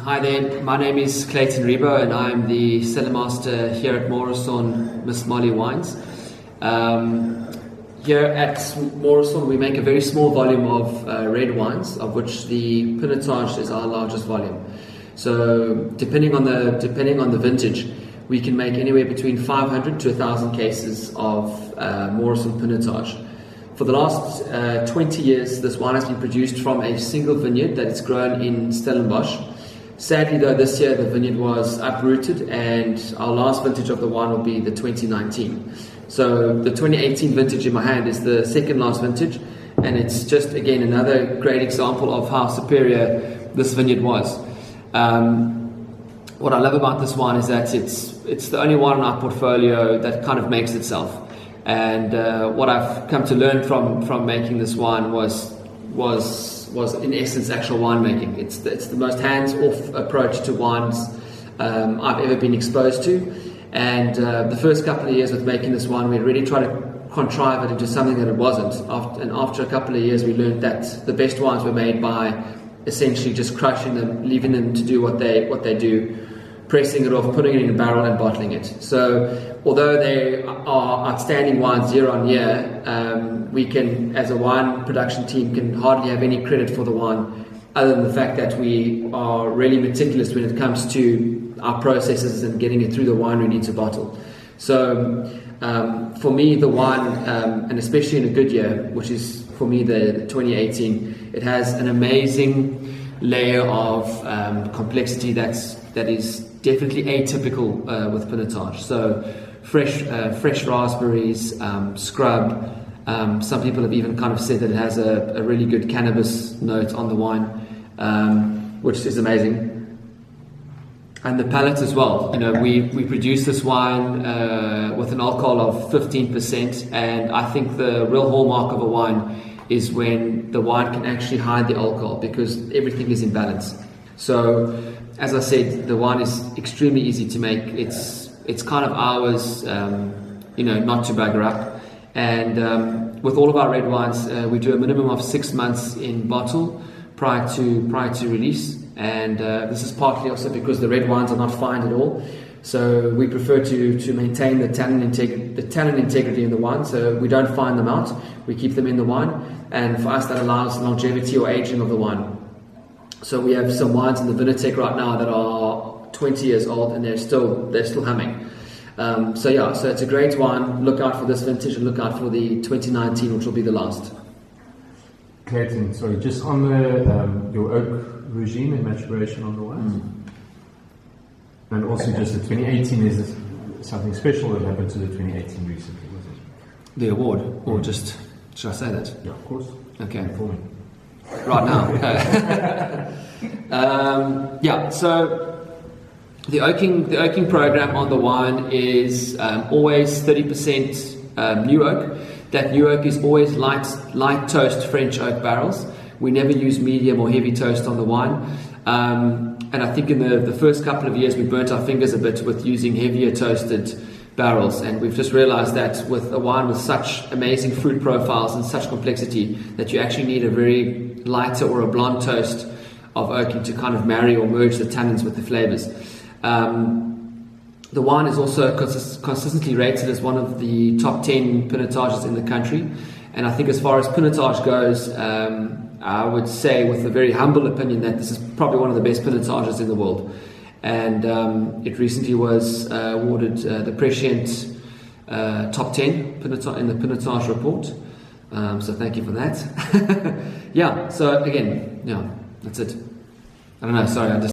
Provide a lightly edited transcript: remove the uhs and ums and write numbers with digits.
Hi there, my name is Clayton Rebo and I'm the cellar master here at Moreson, Miss Molly Wines. Here at Moreson we make a very small volume of red wines, of which the Pinotage is our largest volume. So depending on the vintage, we can make anywhere between 500 to 1,000 cases of Moreson Pinotage. For the last 20 years, this wine has been produced from a single vineyard that is grown in Stellenbosch. Sadly though, this year the vineyard was uprooted and our last vintage of the wine will be the 2019. So the 2018 vintage in my hand is the second last vintage, and it's just again another great example of how superior this vineyard was. What I love about this wine is that it's the only wine in our portfolio that kind of makes itself. And what I've come to learn from making this wine was in essence actual winemaking. It's the most hands-off approach to wines I've ever been exposed to. And the first couple of years with making this wine, we really tried to contrive it into something that it wasn't. And after a couple of years, we learned that the best wines were made by essentially just crushing them, leaving them to do what they do, pressing it off, putting it in a barrel and bottling it. So although they are outstanding wines year on year, we can, as a wine production team, can hardly have any credit for the wine other than the fact that we are really meticulous when it comes to our processes and getting it through the winery into bottle. So for me, the wine, and especially in a good year, which is for me the 2018, it has an amazing layer of complexity that is definitely atypical with Pinotage. So fresh raspberries, scrub. Some people have even kind of said that it has a really good cannabis note on the wine, which is amazing. And the palate as well. You know, we produce this wine with an alcohol of 15%, and I think the real hallmark of a wine is when the wine can actually hide the alcohol, because everything is in balance. So, as I said, the wine is extremely easy to make. It's kind of ours, not to bugger up. And with all of our red wines, we do a minimum of 6 months in bottle prior to release. And this is partly also because the red wines are not fined at all. So we prefer to maintain the tannin integrity in the wine. So we don't fine them out. We keep them in the wine. And for us, that allows longevity or aging of the wine. So we have some wines in the Pinotage right now that are 20 years old and they're still humming. So it's a great wine. Look out for this vintage and look out for the 2019, which will be the last. Clayton, sorry, just on the your oak regime and maturation on the wines, and also just the 2018, is something special that happened to the 2018 recently, was it? The award, or just should I say that? Yeah, of course. Okay. Informing. Right now. So the oaking program on the wine is always 30% new oak. That new oak is always light toast French oak barrels. We never use medium or heavy toast on the wine. And I think in the first couple of years we burnt our fingers a bit with using heavier toasted barrels, and we've just realized that with a wine with such amazing fruit profiles and such complexity that you actually need a very lighter or a blonde toast of oaking to kind of marry or merge the tannins with the flavors. The wine is also consistently rated as one of the top 10 Pinotages in the country, and I think as far as Pinotage goes, I would say with a very humble opinion that this is probably one of the best Pinotages in the world. And it recently was awarded the Prescient top 10 in the Pinotage report. So thank you for that. So again, that's it. I don't know, sorry, I just